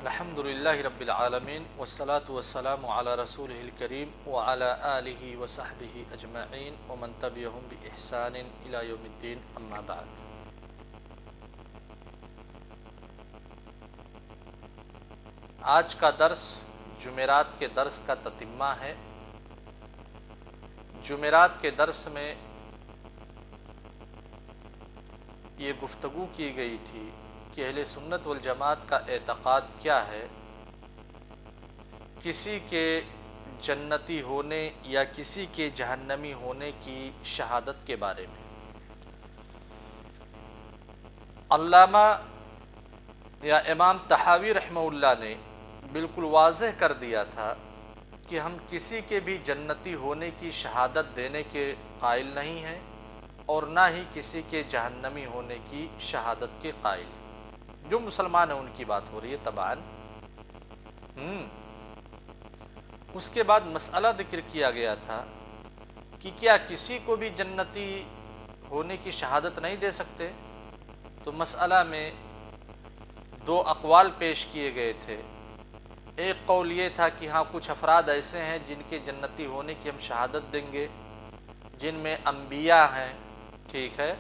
الحمدللہ رب العالمین والصلاة والسلام علی رسولہ الکریم وعلی آلہ وصحبہ اجمعین ومن تبعہم بإحسان الی یوم الدین اما بعد۔ آج کا درس جمعرات کے درس کا تتمہ ہے۔ جمعرات کے درس میں یہ گفتگو کی گئی تھی کہ اہل سنت والجماعت کا اعتقاد کیا ہے کسی کے جنتی ہونے یا کسی کے جہنمی ہونے کی شہادت کے بارے میں۔ علامہ یا امام طحاوی رحمہ اللہ نے بالکل واضح کر دیا تھا کہ ہم کسی کے بھی جنتی ہونے کی شہادت دینے کے قائل نہیں ہیں اور نہ ہی کسی کے جہنمی ہونے کی شہادت کے قائل ہیں۔ جو مسلمان ہیں ان کی بات ہو رہی ہے طبعاً۔ اس کے بعد مسئلہ ذکر کیا گیا تھا کہ کیا کسی کو بھی جنتی ہونے کی شہادت نہیں دے سکتے؟ تو مسئلہ میں دو اقوال پیش کیے گئے تھے۔ ایک قول یہ تھا کہ ہاں کچھ افراد ایسے ہیں جن کے جنتی ہونے کی ہم شہادت دیں گے، جن میں انبیاء ہیں، ٹھیک ہے،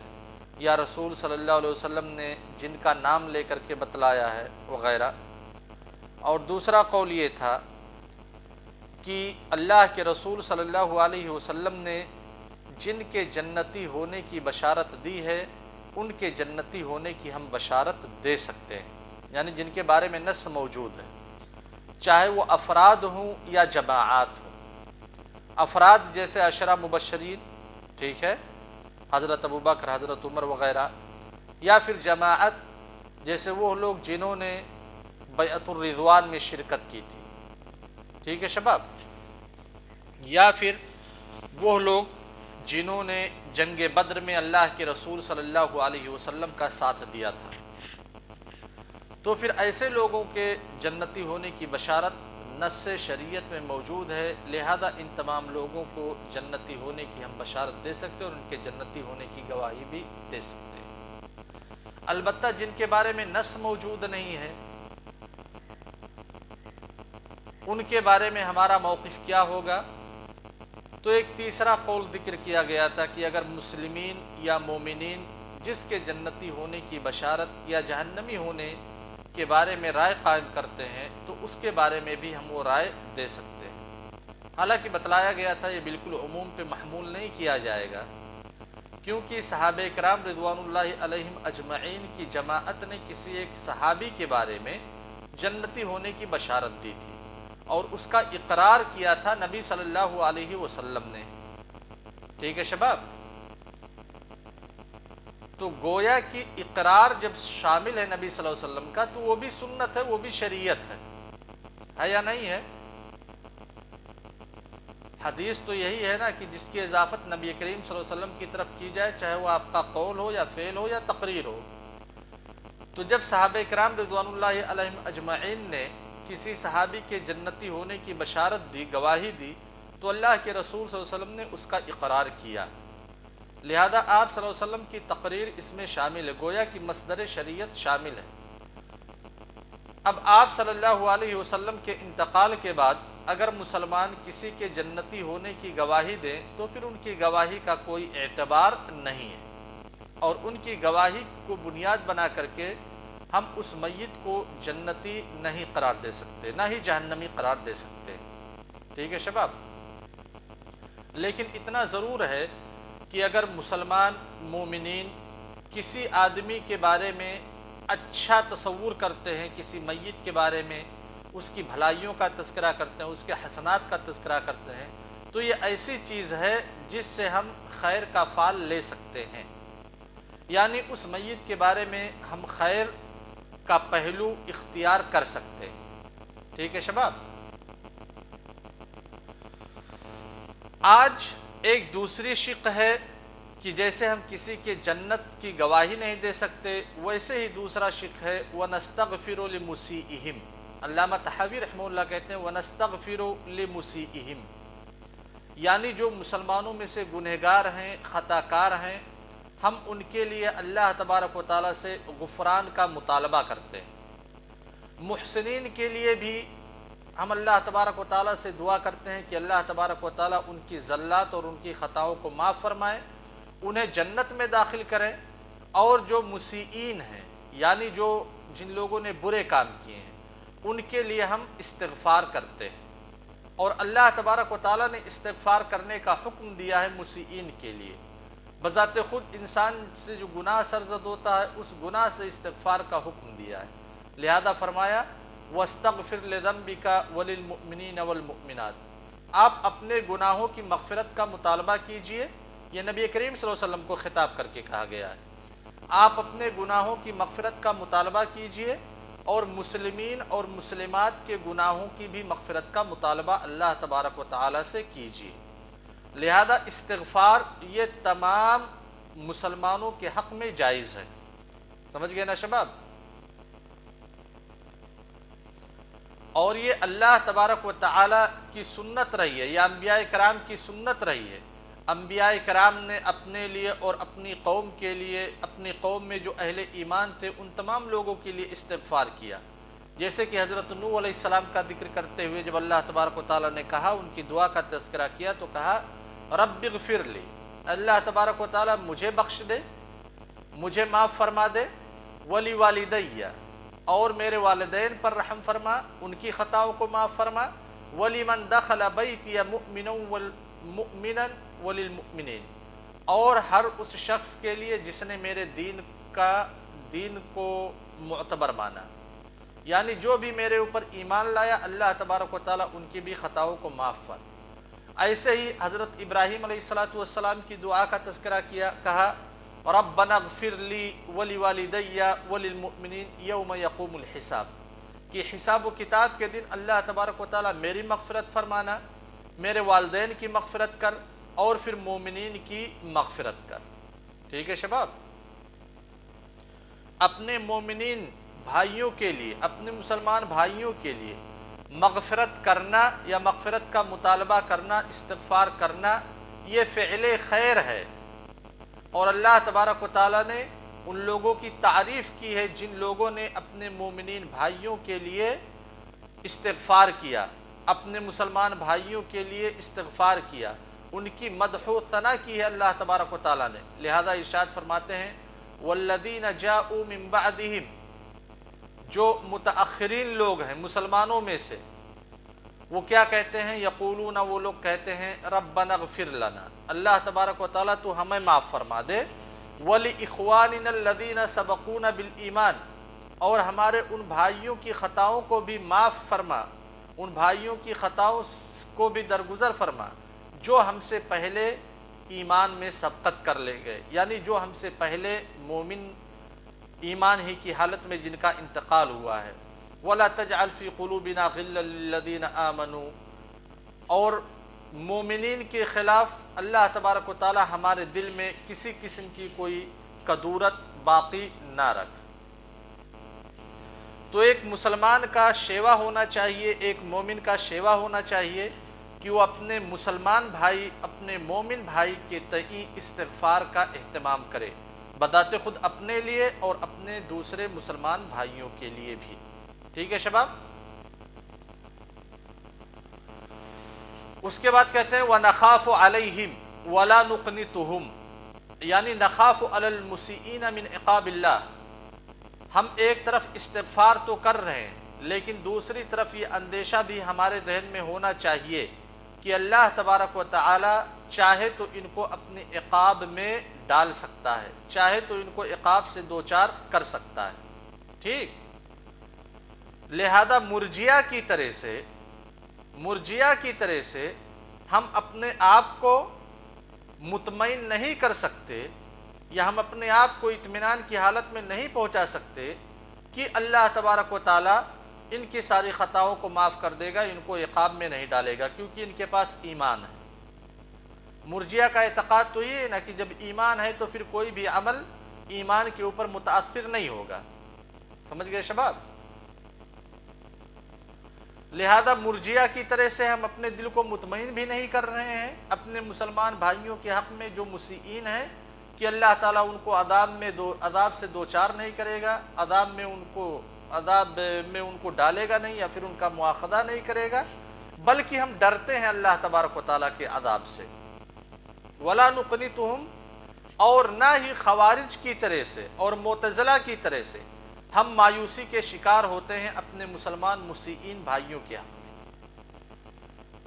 یا رسول صلی اللہ علیہ وسلم نے جن کا نام لے کر کے بتلایا ہے وغیرہ۔ اور دوسرا قول یہ تھا کہ اللہ کے رسول صلی اللہ علیہ وسلم نے جن کے جنتی ہونے کی بشارت دی ہے ان کے جنتی ہونے کی ہم بشارت دے سکتے ہیں، یعنی جن کے بارے میں نص موجود ہے، چاہے وہ افراد ہوں یا جماعات ہوں۔ افراد جیسے عشرہ مبشرین، ٹھیک ہے، حضرت ابوبکر، حضرت عمر وغیرہ، یا پھر جماعت جیسے وہ لوگ جنہوں نے بیعت الرضوان میں شرکت کی تھی، ٹھیک ہے شباب، یا پھر وہ لوگ جنہوں نے جنگ بدر میں اللہ کے رسول صلی اللہ علیہ وسلم کا ساتھ دیا تھا۔ تو پھر ایسے لوگوں کے جنتی ہونے کی بشارت نص شریعت میں موجود ہے، لہذا ان تمام لوگوں کو جنتی ہونے کی ہم بشارت دے سکتے ہیں اور ان کے جنتی ہونے کی گواہی بھی دے سکتے ہیں۔ البتہ جن کے بارے میں نص موجود نہیں ہے ان کے بارے میں ہمارا موقف کیا ہوگا؟ تو ایک تیسرا قول ذکر کیا گیا تھا کہ اگر مسلمین یا مومنین جس کے جنتی ہونے کی بشارت یا جہنمی ہونے کے بارے میں رائے قائم کرتے ہیں تو اس کے بارے میں بھی ہم وہ رائے دے سکتے ہیں۔ حالانکہ بتلایا گیا تھا یہ بالکل عموم پہ محمول نہیں کیا جائے گا، کیونکہ صحابہ کرام رضوان اللہ علیہم اجمعین کی جماعت نے کسی ایک صحابی کے بارے میں جنتی ہونے کی بشارت دی تھی اور اس کا اقرار کیا تھا نبی صلی اللہ علیہ وسلم نے، ٹھیک ہے شباب۔ تو گویا کہ اقرار جب شامل ہے نبی صلی اللہ علیہ وسلم کا تو وہ بھی سنت ہے، وہ بھی شریعت ہے یا نہیں ہے؟ حدیث تو یہی ہے نا کہ جس کی اضافت نبی کریم صلی اللہ علیہ وسلم کی طرف کی جائے، چاہے وہ آپ کا قول ہو یا فعل ہو یا تقریر ہو۔ تو جب صحابہ کرام رضوان اللہ علیہم اجمعین نے کسی صحابی کے جنتی ہونے کی بشارت دی، گواہی دی، تو اللہ کے رسول صلی اللہ علیہ وسلم نے اس کا اقرار کیا، لہذا آپ صلی اللہ علیہ وسلم کی تقریر اس میں شامل ہے، گویا کہ مصدر شریعت شامل ہے۔ اب آپ صلی اللہ علیہ وسلم کے انتقال کے بعد اگر مسلمان کسی کے جنتی ہونے کی گواہی دیں تو پھر ان کی گواہی کا کوئی اعتبار نہیں ہے، اور ان کی گواہی کو بنیاد بنا کر کے ہم اس میت کو جنتی نہیں قرار دے سکتے، نہ ہی جہنمی قرار دے سکتے، ٹھیک ہے شباب۔ لیکن اتنا ضرور ہے کہ اگر مسلمان مومنین کسی آدمی کے بارے میں اچھا تصور کرتے ہیں، کسی میت کے بارے میں اس کی بھلائیوں کا تذکرہ کرتے ہیں، اس کے حسنات کا تذکرہ کرتے ہیں، تو یہ ایسی چیز ہے جس سے ہم خیر کا فال لے سکتے ہیں، یعنی اس میت کے بارے میں ہم خیر کا پہلو اختیار کر سکتے ہیں، ٹھیک ہے شباب۔ آج ایک دوسری شق ہے کہ جیسے ہم کسی کے جنت کی گواہی نہیں دے سکتے، ویسے ہی دوسرا شق ہے وَنَسْتَغْفِرُ لِمُسِیئِہِمْ۔ علامہ طحاوی رحمہ اللہ کہتے ہیں وَنَسْتَغْفِرُ لِمُسِیئِہِمْ، یعنی جو مسلمانوں میں سے گنہگار ہیں، خطا کار ہیں، ہم ان کے لیے اللہ تبارک و تعالیٰ سے غفران کا مطالبہ کرتے ہیں۔ محسنین کے لیے بھی ہم اللہ تبارک و تعالیٰ سے دعا کرتے ہیں کہ اللہ تبارک و تعالیٰ ان کی زلات اور ان کی خطاؤں کو معاف فرمائے، انہیں جنت میں داخل کریں۔ اور جو مسیئین ہیں یعنی جو جن لوگوں نے برے کام کیے ہیں ان کے لیے ہم استغفار کرتے ہیں، اور اللہ تبارک و تعالیٰ نے استغفار کرنے کا حکم دیا ہے مسیئین کے لیے۔ بذات خود انسان سے جو گناہ سرزد ہوتا ہے اس گناہ سے استغفار کا حکم دیا ہے، لہذا فرمایا وَاسْتَغْفِرْ لِذَنْبِكَ وَلِلْمُؤْمِنِينَ وَالْمُؤْمِنَاتِ، آپ اپنے گناہوں کی مغفرت کا مطالبہ کیجئے۔ یہ نبی کریم صلی اللہ علیہ وسلم کو خطاب کر کے کہا گیا ہے، آپ اپنے گناہوں کی مغفرت کا مطالبہ کیجئے اور مسلمین اور مسلمات کے گناہوں کی بھی مغفرت کا مطالبہ اللہ تبارک و تعالیٰ سے کیجئے۔ لہذا استغفار یہ تمام مسلمانوں کے حق میں جائز ہے۔ سمجھ گئے نا شباب؟ اور یہ اللہ تبارک و تعالیٰ کی سنت رہی ہے، یہ انبیاء کرام کی سنت رہی ہے۔ انبیاء کرام نے اپنے لیے اور اپنی قوم کے لیے، اپنی قوم میں جو اہل ایمان تھے ان تمام لوگوں کے لیے استغفار کیا۔ جیسے کہ حضرت نوح علیہ السلام کا ذکر کرتے ہوئے جب اللہ تبارک و تعالیٰ نے کہا، ان کی دعا کا تذکرہ کیا تو کہا رب اغفر لی، اللہ تبارک و تعالیٰ مجھے بخش دے، مجھے معاف فرما دے، ولی والدیہ، اور میرے والدین پر رحم فرما، ان کی خطاؤں کو معاف فرما، وَلِمَنْ دَخَلَ بَيْتِيَ مُؤْمِنًا وَلِلْمُؤْمِنِينَ، اور ہر اس شخص کے لیے جس نے میرے دین کو معتبر مانا، یعنی جو بھی میرے اوپر ایمان لایا اللہ تبارک و تعالیٰ ان کی بھی خطاؤں کو معاف فرما۔ ایسے ہی حضرت ابراہیم علیہ السلام کی دعا کا تذکرہ کیا، کہا ربنا اغفر لی ولوالدی وللمؤمنین یوم یقوم الحساب، کہ حساب و کتاب کے دن اللہ تبارک و تعالیٰ میری مغفرت فرمانا، میرے والدین کی مغفرت کر اور پھر مومنین کی مغفرت کر۔ ٹھیک ہے شباب؟ اپنے مومنین بھائیوں کے لیے، اپنے مسلمان بھائیوں کے لیے مغفرت کرنا یا مغفرت کا مطالبہ کرنا، استغفار کرنا، یہ فعل خیر ہے، اور اللہ تبارک و تعالیٰ نے ان لوگوں کی تعریف کی ہے جن لوگوں نے اپنے مومنین بھائیوں کے لیے استغفار کیا، اپنے مسلمان بھائیوں کے لیے استغفار کیا، ان کی مدح و ثنا کی ہے اللہ تبارک و تعالیٰ نے۔ لہذا ارشاد فرماتے ہیں والذین جاءوا من بعدہم، جو متأخرین لوگ ہیں مسلمانوں میں سے، وہ کیا کہتے ہیں؟ یقولون، وہ لوگ کہتے ہیں ربنا اغفر لنا، اللہ تبارک و تعالیٰ تو ہمیں معاف فرما دے، وَلِإِخْوَانِنَا الَّذِينَ سَبَقُونَ بِالْإِيمَانِ، اور ہمارے ان بھائیوں کی خطاؤں کو بھی معاف فرما، ان بھائیوں کی خطاؤں کو بھی درگزر فرما جو ہم سے پہلے ایمان میں سبقت کر لے گئے، یعنی جو ہم سے پہلے مومن ایمان ہی کی حالت میں جن کا انتقال ہوا ہے۔ وَلَا تَجْعَلْ فِي قُلُوبِنَا غِلًّا لِلَّذِينَ آمَنُوا، اور مومنین کے خلاف اللہ تبارک و تعالی ہمارے دل میں کسی قسم کی کوئی کدورت باقی نہ رکھ۔ تو ایک مسلمان کا شیوا ہونا چاہیے، ایک مومن کا شیوا ہونا چاہیے کہ وہ اپنے مسلمان بھائی، اپنے مومن بھائی کے تئیں استغفار کا اہتمام کرے، بذات خود اپنے لیے اور اپنے دوسرے مسلمان بھائیوں کے لیے بھی۔ ٹھیک ہے شباب؟ اس کے بعد کہتے ہیں وَنَخَافُ عَلَيْهِمْ وَلَا نُقْنِطُهُمْ، یعنی نخاف علی المسیئین من عقاب اللہ، ہم ایک طرف استغفار تو کر رہے ہیں لیکن دوسری طرف یہ اندیشہ بھی ہمارے ذہن میں ہونا چاہیے کہ اللہ تبارک و تعالی چاہے تو ان کو اپنے عقاب میں ڈال سکتا ہے، چاہے تو ان کو عقاب سے دوچار کر سکتا ہے۔ ٹھیک؟ لہذا مرجیہ کی طرح سے ہم اپنے آپ کو مطمئن نہیں کر سکتے یا ہم اپنے آپ کو اطمینان کی حالت میں نہیں پہنچا سکتے کہ اللہ تبارک و تعالی ان کی ساری خطاؤں کو معاف کر دے گا، ان کو عقاب میں نہیں ڈالے گا، کیونکہ ان کے پاس ایمان ہے۔ مرجیہ کا اعتقاد تو یہ ہے نا کہ جب ایمان ہے تو پھر کوئی بھی عمل ایمان کے اوپر متاثر نہیں ہوگا۔ سمجھ گئے شباب؟ لہذا مرجیہ کی طرح سے ہم اپنے دل کو مطمئن بھی نہیں کر رہے ہیں اپنے مسلمان بھائیوں کے حق میں جو مسیئین ہیں کہ اللہ تعالیٰ ان کو عذاب سے دوچار نہیں کرے گا، عذاب میں ان کو عذاب میں ان کو ڈالے گا نہیں یا پھر ان کا مواخذہ نہیں کرے گا، بلکہ ہم ڈرتے ہیں اللہ تبارک و تعالیٰ کے عذاب سے۔ وَلَا نُقْنِطُهُمْ، اور نہ ہی خوارج کی طرح سے اور معتزلہ کی طرح سے ہم مایوسی کے شکار ہوتے ہیں اپنے مسلمان مسیئین بھائیوں کے حق میں۔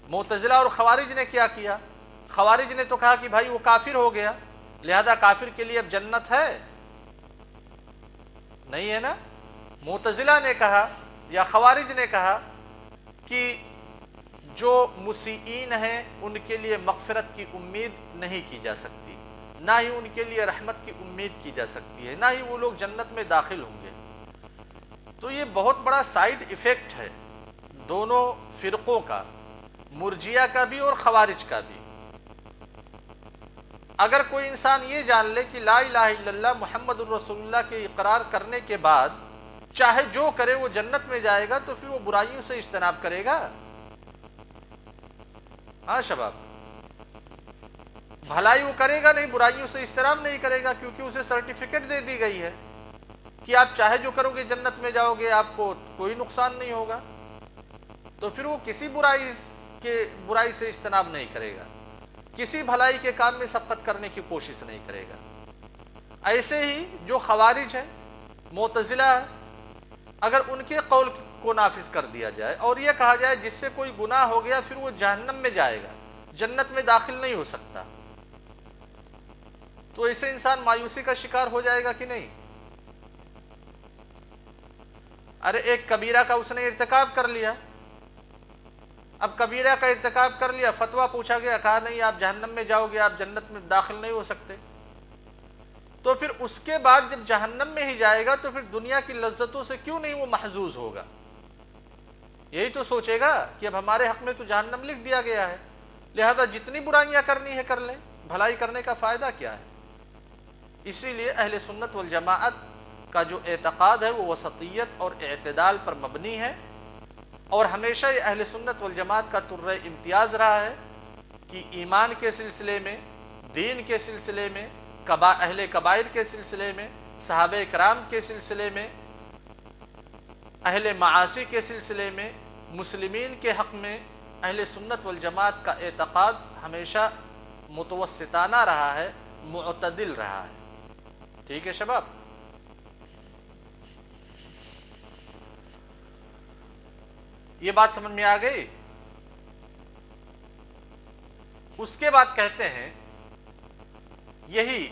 معتزلہ اور خوارج نے کیا کیا؟ خوارج نے تو کہا کہ بھائی وہ کافر ہو گیا، لہذا کافر کے لیے اب جنت ہے؟ نہیں ہے نا۔ معتزلہ نے کہا یا خوارج نے کہا کہ جو مسیئین ہیں ان کے لیے مغفرت کی امید نہیں کی جا سکتی، نہ ہی ان کے لیے رحمت کی امید کی جا سکتی ہے، نہ ہی وہ لوگ جنت میں داخل ہوں گے۔ تو یہ بہت بڑا سائیڈ ایفیکٹ ہے دونوں فرقوں کا، مرجیہ کا بھی اور خوارج کا بھی۔ اگر کوئی انسان یہ جان لے کہ لا الہ الا اللہ محمد الرسول اللہ کے اقرار کرنے کے بعد چاہے جو کرے وہ جنت میں جائے گا، تو پھر وہ برائیوں سے اجتناب کرے گا۔ ہاں شباب، بھلائی وہ کرے گا نہیں، برائیوں سے اجتناب نہیں کرے گا، کیونکہ اسے سرٹیفکیٹ دے دی گئی ہے کہ آپ چاہے جو کرو گے جنت میں جاؤ گے، آپ کو کوئی نقصان نہیں ہوگا۔ تو پھر وہ کسی برائی سے اجتناب نہیں کرے گا، کسی بھلائی کے کام میں سبقت کرنے کی کوشش نہیں کرے گا۔ ایسے ہی جو خوارج ہیں، معتزلہ ہے، اگر ان کے قول کو نافذ کر دیا جائے اور یہ کہا جائے جس سے کوئی گناہ ہو گیا پھر وہ جہنم میں جائے گا، جنت میں داخل نہیں ہو سکتا، تو ایسے انسان مایوسی کا شکار ہو جائے گا کہ نہیں؟ ارے ایک کبیرہ کا اس نے ارتکاب کر لیا، اب کبیرہ کا ارتکاب کر لیا، فتویٰ پوچھا گیا، کہا نہیں آپ جہنم میں جاؤ گے، آپ جنت میں داخل نہیں ہو سکتے، تو پھر اس کے بعد جب جہنم میں ہی جائے گا تو پھر دنیا کی لذتوں سے کیوں نہیں وہ محظوظ ہوگا؟ یہی تو سوچے گا کہ اب ہمارے حق میں تو جہنم لکھ دیا گیا ہے، لہذا جتنی برائیاں کرنی ہے کر لیں، بھلائی کرنے کا فائدہ کیا ہے؟ اسی لیے اہل سنت والجماعت کا جو اعتقاد ہے وہ وسطیت اور اعتدال پر مبنی ہے، اور ہمیشہ یہ اہل سنت والجماعت کا طرہ امتیاز رہا ہے کہ ایمان کے سلسلے میں، دین کے سلسلے میں، اہل کبائر کے سلسلے میں، صحابہ کرام کے سلسلے میں، اہل معاصی کے سلسلے میں، مسلمین کے حق میں اہل سنت والجماعت کا اعتقاد ہمیشہ متوسطانہ رہا ہے، معتدل رہا ہے۔ ٹھیک ہے شباب؟ یہ بات سمجھ میں آ گئی؟ اس کے بعد کہتے ہیں، یہی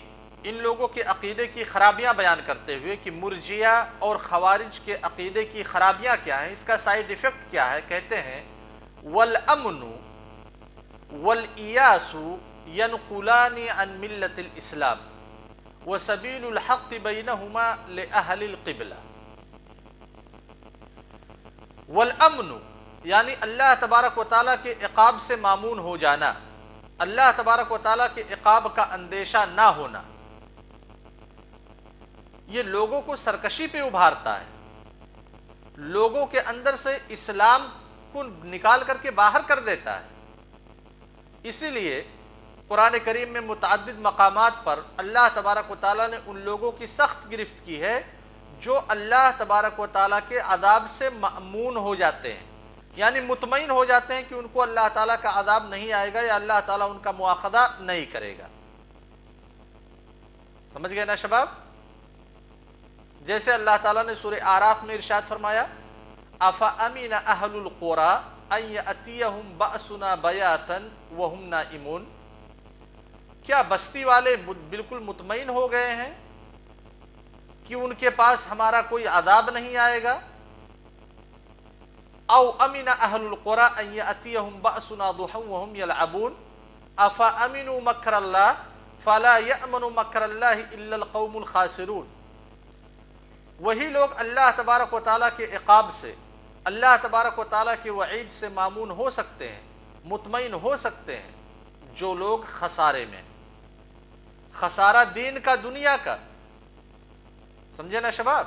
ان لوگوں کے عقیدے کی خرابیاں بیان کرتے ہوئے کہ مرجیہ اور خوارج کے عقیدے کی خرابیاں کیا ہیں، اس کا سائیڈ ایفیکٹ کیا ہے، کہتے ہیں وَالْأَمْنُ وَالْإِيَاسُ يَنْقُلَانِ عَنْ مِلَّةِ الْإِسْلَامِ وَسَبِيلُ الْحَقِّ بَيْنَهُمَا لِأَهْلِ الْقِبْلَةِ۔ والامن یعنی اللہ تبارک و تعالیٰ کے عقاب سے مامون ہو جانا، اللہ تبارک و تعالیٰ کے عقاب کا اندیشہ نہ ہونا، یہ لوگوں کو سرکشی پہ ابھارتا ہے، لوگوں کے اندر سے اسلام کو نکال کر کے باہر کر دیتا ہے۔ اسی لیے قرآن کریم میں متعدد مقامات پر اللہ تبارک و تعالیٰ نے ان لوگوں کی سخت گرفت کی ہے جو اللہ تبارک و تعالیٰ کے عذاب سے مأمون ہو جاتے ہیں، یعنی مطمئن ہو جاتے ہیں کہ ان کو اللہ تعالیٰ کا عذاب نہیں آئے گا یا اللہ تعالیٰ ان کا مواخذہ نہیں کرے گا۔ سمجھ گئے نا شباب؟ جیسے اللہ تعالیٰ نے سورہ اعراف میں ارشاد فرمایا أَفَأَمِنَ أَهْلُ الْقُرَىٰ أَن يَأْتِيَهُمْ بَأْسُنَا بَيَاتًا وَهُمْ نَائِمُونَ، کیا بستی والے بالکل مطمئن ہو گئے ہیں کہ ان کے پاس ہمارا کوئی عذاب نہیں آئے گا؟ او امن اہل القرى ان یاتیہم بأسنا ضحا وهم یلعبون افامنوا مکر اللہ فلا یأمن مکر اللہ الا القوم الخاسرون۔ وہی لوگ اللہ تبارک و تعالیٰ کے عقاب سے، اللہ تبارک و تعالیٰ کے وعید سے مامون ہو سکتے ہیں، مطمئن ہو سکتے ہیں جو لوگ خسارے میں، خسارہ دین کا، دنیا کا۔ سمجھے نا شباب؟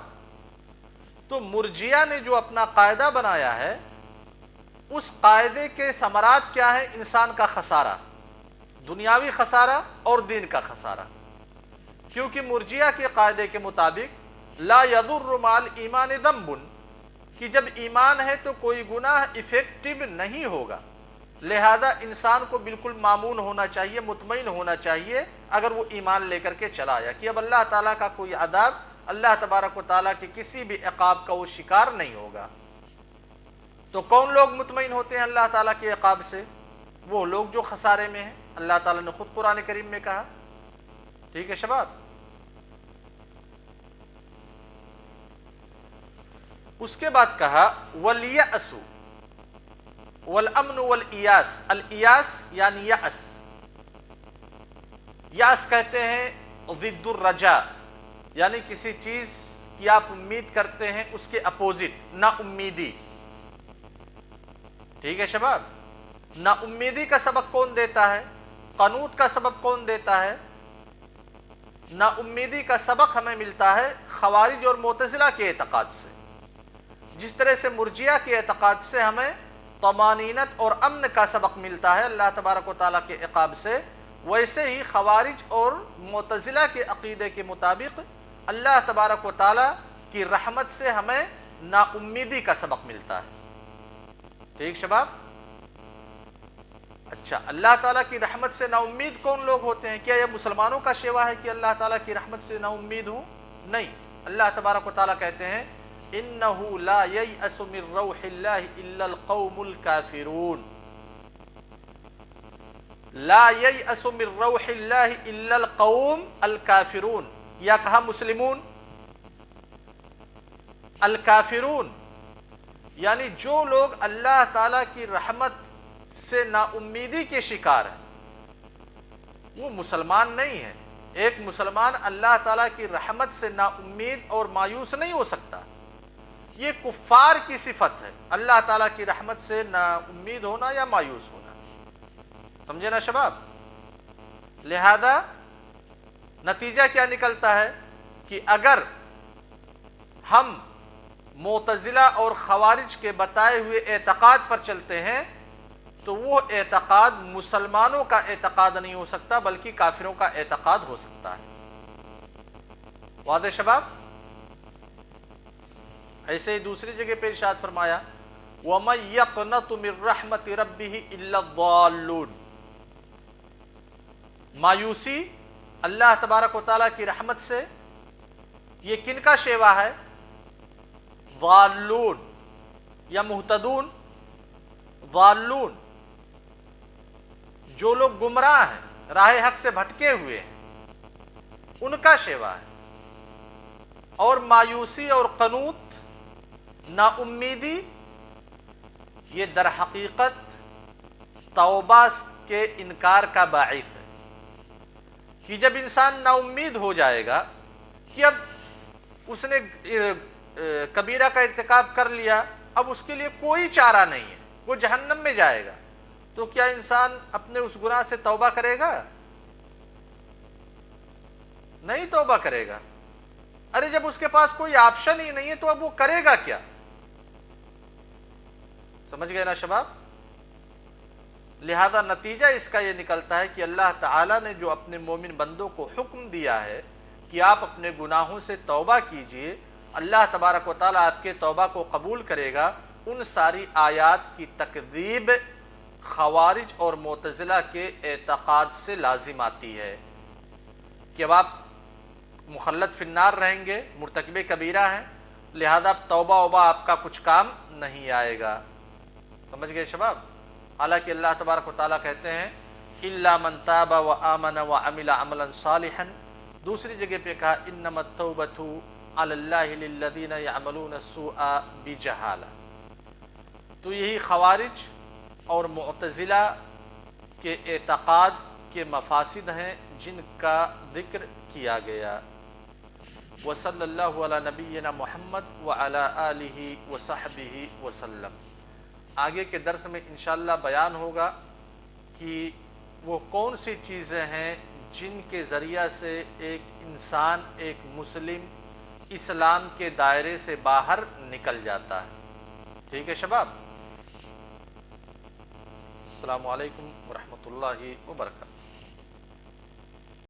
تو مرجیہ نے جو اپنا قاعدہ بنایا ہے، اس قاعدے کے ثمرات کیا ہے؟ انسان کا خسارہ، دنیاوی خسارہ اور دین کا خسارہ، کیونکہ مرجیہ کے قاعدے کے مطابق لا یضر مع الایمان ذنب کہ جب ایمان ہے تو کوئی گناہ افیکٹو نہیں ہوگا، لہذا انسان کو بالکل مامون ہونا چاہیے، مطمئن ہونا چاہیے اگر وہ ایمان لے کر کے چلا آیا کہ اب اللہ تعالیٰ کا کوئی عذاب، اللہ تبارک و تعالیٰ کے کسی بھی عقاب کا وہ شکار نہیں ہوگا۔ تو کون لوگ مطمئن ہوتے ہیں اللہ تعالیٰ کے عقاب سے؟ وہ لوگ جو خسارے میں ہیں، اللہ تعالیٰ نے خود قرآن کریم میں کہا۔ ٹھیک ہے شباب؟ اس کے بعد کہا وَالْيَأْسُ وَالْأَمْنُ وَالْإِيَاسِ، الْإِيَاس یعنی یأس، یأس کہتے ہیں ضد الرجاء، یعنی کسی چیز کی آپ امید کرتے ہیں اس کے اپوزٹ، نا امیدی۔ ٹھیک ہے شباب؟ نا امیدی کا سبق کون دیتا ہے؟ قنوط کا سبق کون دیتا ہے؟ نا امیدی کا سبق ہمیں ملتا ہے خوارج اور معتزلہ کے اعتقاد سے۔ جس طرح سے مرجیہ کے اعتقاد سے ہمیں طمانینت اور امن کا سبق ملتا ہے اللہ تبارک و تعالیٰ کے عقاب سے، ویسے ہی خوارج اور معتزلہ کے عقیدے کے مطابق اللہ تبارک و تعالیٰ کی رحمت سے ہمیں نا امیدی کا سبق ملتا ہے۔ ٹھیک شباب؟ اچھا، اللہ تعالیٰ کی رحمت سے نا امید کون لوگ ہوتے ہیں؟ کیا یہ مسلمانوں کا شیوا ہے کہ اللہ تعالیٰ کی رحمت سے نا امید ہوں؟ نہیں، اللہ تبارک و تعالیٰ کہتے ہیں إِنَّهُ لَا يَيْأَسُ مِن رَوْحِ اللَّهِ إِلَّا الْقَوْمُ الْكَافِرُونَ، لا يَيْأَسُ مِن رَوْحِ اللَّهِ إِلَّا الْقَوْمُ الْكَافِرُونَ، یا کہا مسلمون، الکافرون یعنی جو لوگ اللہ تعالیٰ کی رحمت سے نا امیدی کے شکار ہیں وہ مسلمان نہیں ہیں۔ ایک مسلمان اللہ تعالیٰ کی رحمت سے نا امید اور مایوس نہیں ہو سکتا، یہ کفار کی صفت ہے، اللہ تعالیٰ کی رحمت سے نا امید ہونا یا مایوس ہونا۔ سمجھے نا شباب؟ لہذا نتیجہ کیا نکلتا ہے کہ اگر ہم معتزلہ اور خوارج کے بتائے ہوئے اعتقاد پر چلتے ہیں تو وہ اعتقاد مسلمانوں کا اعتقاد نہیں ہو سکتا بلکہ کافروں کا اعتقاد ہو سکتا ہے۔ واضح شباب؟ ایسے ہی دوسری جگہ پہ ارشاد فرمایا وَمَن يَقْنَطُ مِن رَحْمَةِ رَبِّهِ إِلَّا الضَّالُّونَ، مایوسی اللہ تبارک و تعالیٰ کی رحمت سے یہ کن کا شیوا ہے؟ ضالون یا مہتدون؟ ضالون جو لوگ گمراہ ہیں، راہ حق سے بھٹکے ہوئے ہیں، ان کا شیوا ہے۔ اور مایوسی اور قنوط، نا امیدی، یہ در حقیقت توبہ کے انکار کا باعث ہے کہ جب انسان نا امید ہو جائے گا کہ اب اس نے کبیرہ کا ارتکاب کر لیا، اب اس کے لیے کوئی چارہ نہیں ہے، وہ جہنم میں جائے گا، تو کیا انسان اپنے اس گناہ سے توبہ کرے گا؟ نہیں توبہ کرے گا۔ ارے جب اس کے پاس کوئی آپشن ہی نہیں ہے تو اب وہ کرے گا کیا؟ سمجھ گئے نا شباب؟ لہذا نتیجہ اس کا یہ نکلتا ہے کہ اللہ تعالیٰ نے جو اپنے مومن بندوں کو حکم دیا ہے کہ آپ اپنے گناہوں سے توبہ کیجئے، اللہ تبارک و تعالیٰ آپ کے توبہ کو قبول کرے گا۔ ان ساری آیات کی تکذیب خوارج اور معتزلہ کے اعتقاد سے لازم آتی ہے کہ اب آپ مخلد فی النار رہیں گے، مرتکب کبیرہ ہیں، لہذا توبہ وبہ آپ کا کچھ کام نہیں آئے گا۔ سمجھ گئے شباب؟ حالانکہ اللہ تبارک و تعالیٰ کہتے ہیں إِلَّا مَن تَابَ وَآمَنَ وَعَمِلَ عَمَلًا صَالِحًا، دوسری جگہ پہ کہا إِنَّمَا التَّوْبَةُ عَلَى اللَّهِ لِلَّذِينَ يَعْمَلُونَ السُّوءَ بِجَهَالَةٍ۔ تو یہی خوارج اور معتزلہ کے اعتقاد کے مفاسد ہیں جن کا ذکر کیا گیا۔ وصلی اللہ علی نبینا محمد وعلی آلہ وصحبہ وسلم۔ آگے کے درس میں انشاءاللہ بیان ہوگا کہ وہ کون سی چیزیں ہیں جن کے ذریعہ سے ایک انسان، ایک مسلم اسلام کے دائرے سے باہر نکل جاتا ہے۔ ٹھیک ہے شباب؟ السلام علیکم ورحمۃ اللہ وبرکاتہ۔